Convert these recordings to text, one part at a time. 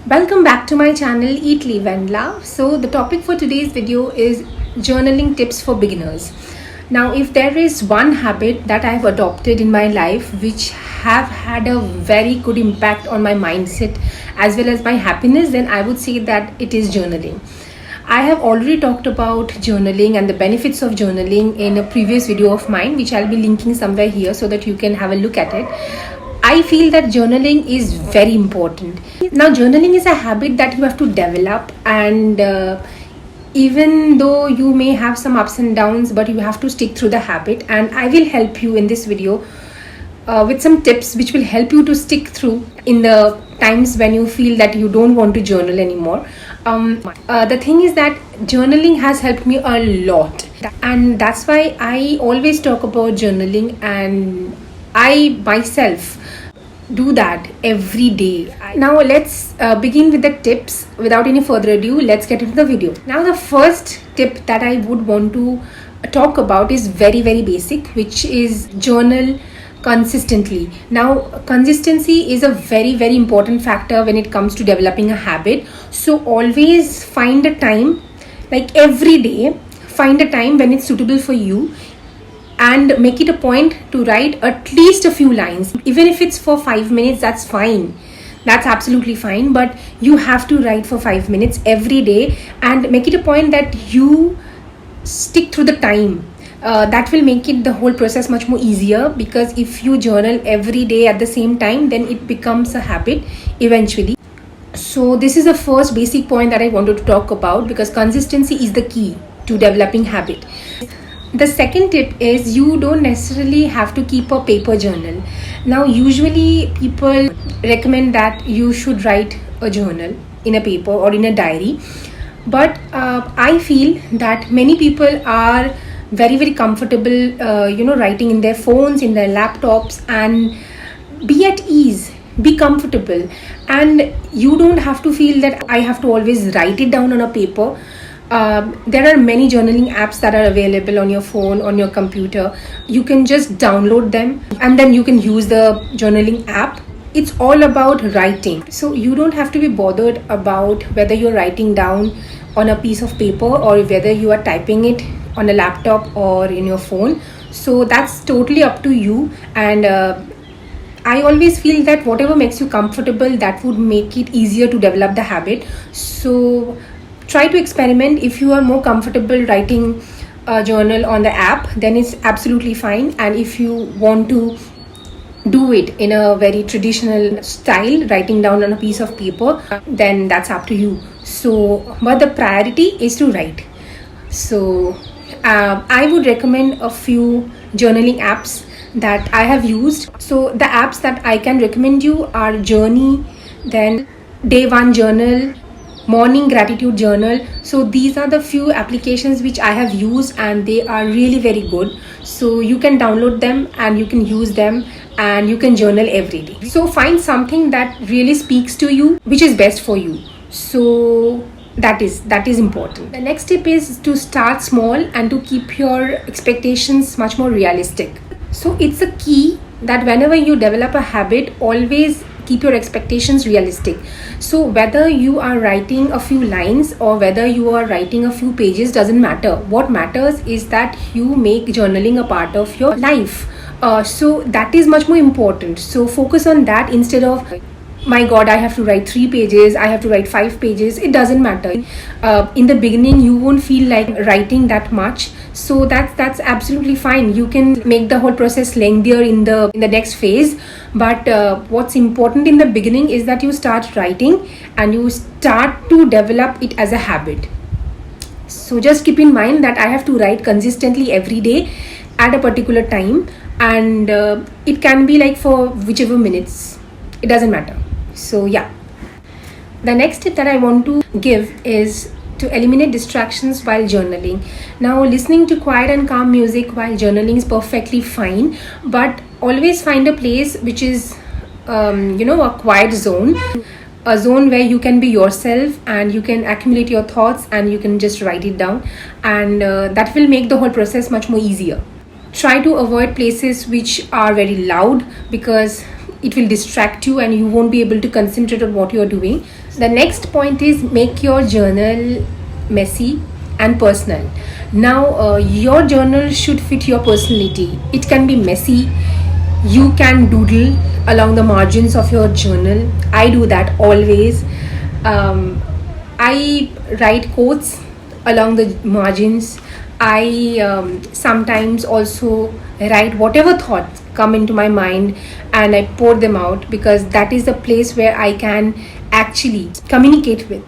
Welcome back to my channel Eat, Live and Love. So the topic for today's video is journaling tips for beginners. Now, if there is one habit that I have adopted in my life which have had a very good impact on my mindset as well as my happiness, then I would say that it is journaling. I have already talked about journaling and the benefits of journaling in a previous video of mine, which I'll be linking somewhere here so that you can have a look at it. I feel that journaling is very important. Now, journaling is a habit that you have to develop, and even though you may have some ups and downs, but you have to stick through the habit. And I will help you in this video with some tips which will help you to stick through in the times when you feel that you don't want to journal anymore. The thing is that journaling has helped me a lot, and that's why I always talk about journaling, and I myself do that every day. Now let's begin with the tips. Without any further ado, let's get into the video. Now the first tip that I would want to talk about is very basic, which is journal consistently. Now consistency is a very important factor when it comes to developing a habit. So always find a time, like every day, find a time when it's suitable for you and make it a point to write at least a few lines. Even if it's for 5 minutes, that's fine. That's absolutely fine. But you have to write for 5 minutes every day and make it a point that you stick through the time. That will make it the whole process much more easier, because if you journal every day at the same time, then it becomes a habit eventually. So this is the first basic point that I wanted to talk about, because consistency is the key to developing habit. The second tip is you don't necessarily have to keep a paper journal. Now usually people recommend that you should write a journal in a paper or in a diary, but I feel that many people are very comfortable writing in their phones, in their laptops, and be at ease, be comfortable, and you don't have to feel that I have to always write it down on a paper. There are many journaling apps that are available on your phone, on your computer. You can just download them and then you can use the journaling app. It's all about writing. So you don't have to be bothered about whether you're writing down on a piece of paper or whether you are typing it on a laptop or in your phone. So that's totally up to you. And I always feel that whatever makes you comfortable, that would make it easier to develop the habit. So try to experiment. If you are more comfortable writing a journal on the app, then it's absolutely fine. And if you want to do it in a very traditional style, writing down on a piece of paper, then that's up to you. So, but the priority is to write. So I would recommend a few journaling apps that I have used. So the apps that I can recommend you are Journey, then Day One Journal, Morning Gratitude Journal. So these are the few applications which I have used, and they are really very good. So you can download them and you can use them and you can journal every day. So find something that really speaks to you, which is best for you. So that is important. The next tip is to start small and to keep your expectations much more realistic. So it's a key that whenever you develop a habit, always keep your expectations realistic. So whether you are writing a few lines or whether you are writing a few pages, doesn't matter. What matters is that you make journaling a part of your life. So that is much more important. So focus on that instead of, my God, I have to write 3 pages, I have to write 5 pages. It doesn't matter. In the beginning, you won't feel like writing that much. So that's absolutely fine. You can make the whole process lengthier in the next phase. But what's important in the beginning is that you start writing and you start to develop it as a habit. So just keep in mind that I have to write consistently every day at a particular time, and it can be like for whichever minutes. It doesn't matter. So yeah. The next tip that I want to give is to eliminate distractions while journaling. Now, listening to quiet and calm music while journaling is perfectly fine, but always find a place which is a quiet zone, a zone where you can be yourself and you can accumulate your thoughts and you can just write it down, and that will make the whole process much more easier. Try to avoid places which are very loud, because it will distract you and you won't be able to concentrate on what you're doing. The next point is make your journal messy and personal. Now your journal should fit your personality. It can be messy. You can doodle along the margins of your journal. I do that always. I write quotes along the margins. I sometimes also write whatever thoughts come into my mind and I pour them out, because that is the place where I can actually communicate with.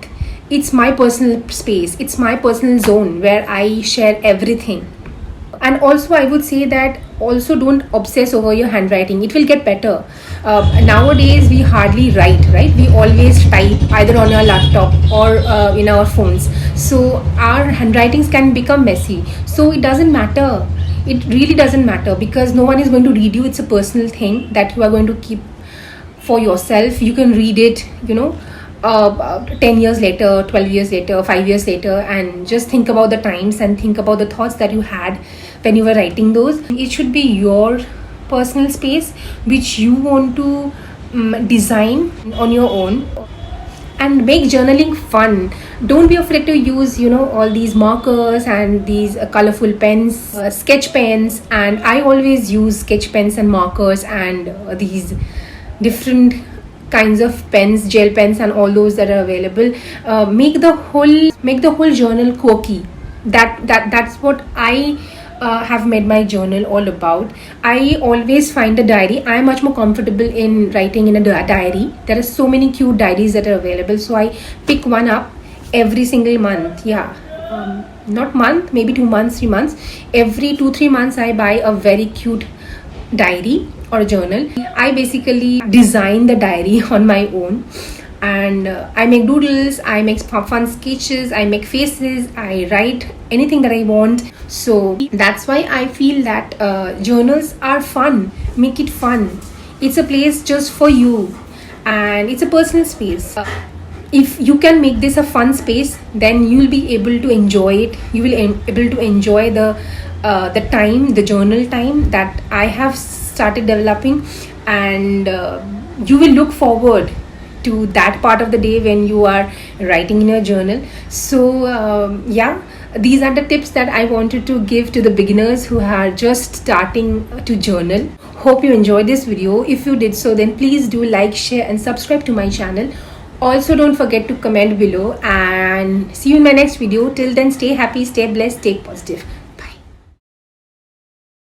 It's my personal space, it's my personal zone where I share everything. And also I would say that also don't obsess over your handwriting. It will get better. Nowadays we hardly write, right? We always type either on our laptop or in our phones, so our handwritings can become messy. So it doesn't matter, it really doesn't matter, because no one is going to read you. It's a personal thing that you are going to keep for yourself. You can read it, 10 years later, 12 years later, 5 years later, and just think about the times and think about the thoughts that you had when you were writing those. It should be your personal space which you want to design on your own. And make journaling fun. Don't be afraid to use all these markers and these colorful pens, sketch pens. And I always use sketch pens and markers and these different kinds of pens, gel pens, and all those that are available. Make the whole journal quirky. That's what I have made my journal all about. I always find a diary. I am much more comfortable in writing in a diary. There are so many cute diaries that are available, so I pick one up every single month. Not month, maybe 2 months, 3 months. Every 2-3 months I buy a very cute diary or a journal. I basically design the diary on my own, and I make doodles, I make fun sketches, I make faces, I write anything that I want. So that's why I feel that journals are fun. Make it fun. It's a place just for you, and it's a personal space. If you can make this a fun space, then you'll be able to enjoy it. You will able to enjoy the time, the journal time that I have started developing, and you will look forward to that part of the day when you are writing in your journal. So these are the tips that I wanted to give to the beginners who are just starting to journal. Hope you enjoyed this video. If you did so, then please do like, share, and subscribe to my channel. Also, don't forget to comment below, and see you in my next video. Till then, stay happy, stay blessed, stay positive.